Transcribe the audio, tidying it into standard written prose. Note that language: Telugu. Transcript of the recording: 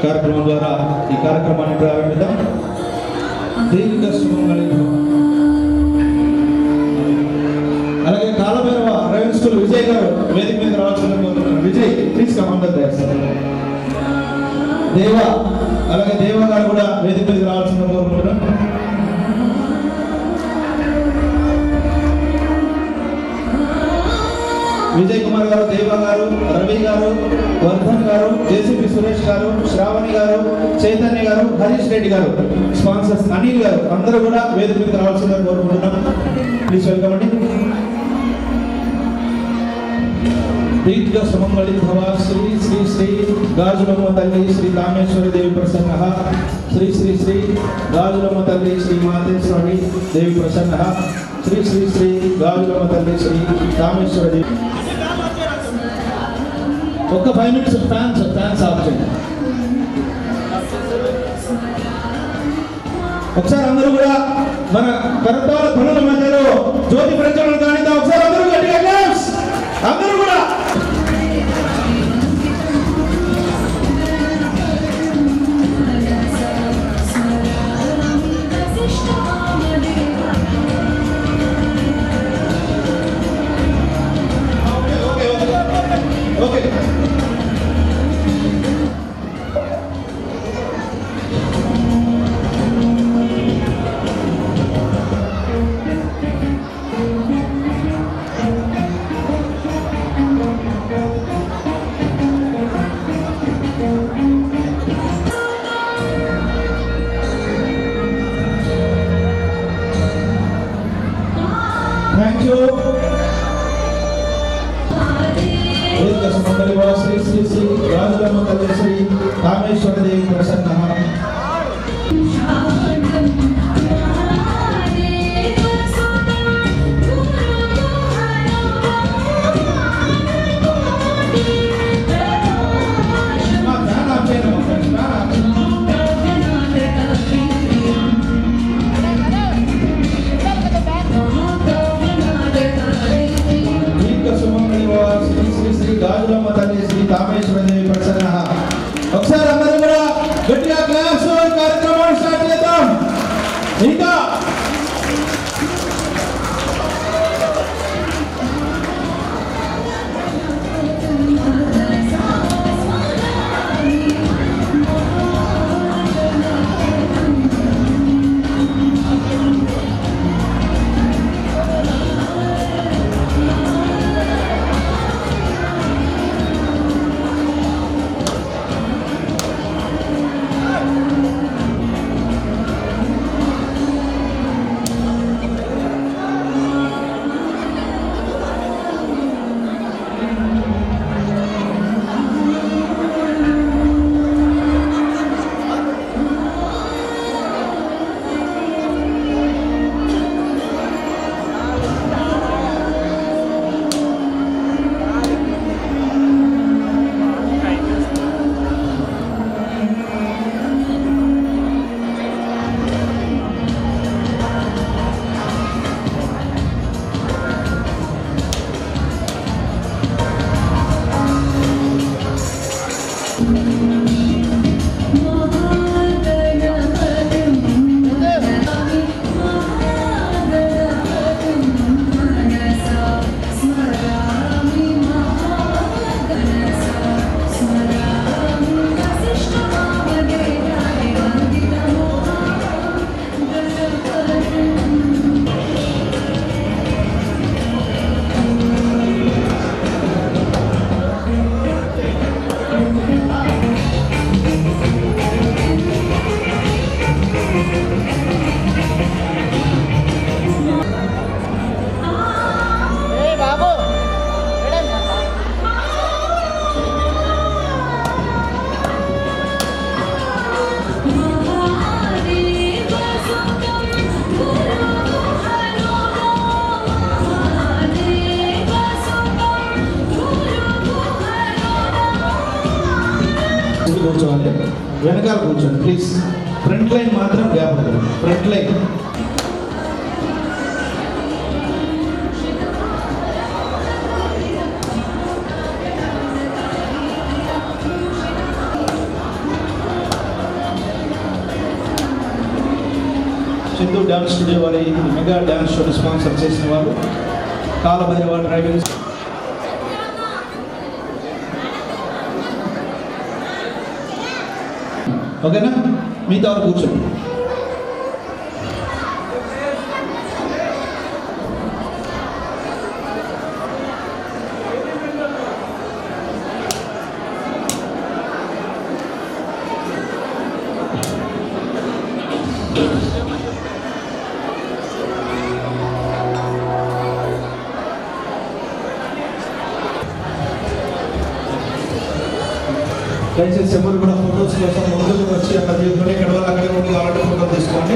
కార్యక్రమం ద్వారా ఈ కార్యక్రమాన్ని ప్రారంభిద్దాం. దీర్ఘ సుమంగళి. అలాగే కాలభైరవ డ్రైవింగ్ స్కూల్ విజయ్ గారు వేదిక మీద రావాల్సిందని కోరుతున్నాను. విజయ్ ప్లీజ్ కమాండ్ దేవ, అలాగే దేవ గారు కూడా వేదిక మీద రావాల్సిందని కోరుకుంటున్నాను. విజయ్ కుమార్ గారు, దేవ గారు, రవి గారు, వర్ధన్ గారు, జేసీపీ సురేష్ గారు, శ్రావణి గారు, చైతన్య గారు, హరీష్ రెడ్డి గారు, స్పాన్సర్స్ అనిల్ గారు అందరూ కూడా వేదిక మీద రావాల్సిందని కోరుకుంటున్నాం. ప్లీజ్ వెల్కమ్ అండి. దీర్ఘ సుమంగళి భవ. శ్రీ శ్రీ శ్రీ గాజులమ్మ తల్లి శ్రీ కామేశ్వరి దేవి ప్రసన్న. శ్రీ శ్రీ శ్రీ గాజులమ్మ తల్లి శ్రీ మాతేశ్వరి దేవి ప్రసన్న. శ్రీ శ్రీ శ్రీ గాజులమ్మ తల్లి శ్రీ కామేశ్వరి దేవి. ఒక్క 5 minutes ఫ్యాన్స్ ఆఫ్ చేయండి. ఒకసారి అందరూ కూడా మన కర్తాల పనుల మధ్యలో జ్యోతి ప్రజ్వలన కానిద్దాం. ఒకసారి అందరూ గట్టిగా క్లాప్స్. అందరూ కూడా okay. Thank you. Shri Shri Shri Gajulamma తల్లి శ్రీ కామేశ్వర దేవి ప్రసన్న. గాజులమ్మ తల్లి శ్రీ కామేశ్వర దేవి ప్రసన్న. ఒకసారి అందరూ కూడా గట్టిగా క్లాప్స్. కార్యక్రమాన్ని స్టార్ట్ చేద్దాం. ఇంకా కూర్చోవాలి. వెనకాల కూర్చోండి ప్లీజ్. ఫ్రంట్ లైన్ మాత్రం గ్యాప్ ఉంటుంది. Front line Sindhu dance studio వారి మెగా డ్యాన్స్ షోని స్పాన్సర్ చేసిన వారు కాలభైరవ డ్రైవింగ్. ఓకేనా, మిగతా వారు కూర్చోండి. దయచేసి ఎవరు కూడా ఫోటోస్ కోసం ముందుకు వచ్చి అక్కడ తీసుకొని ఇక్కడ వాళ్ళు అక్కడే ఉండి కావాలంటే ఫోటో తీసుకోండి.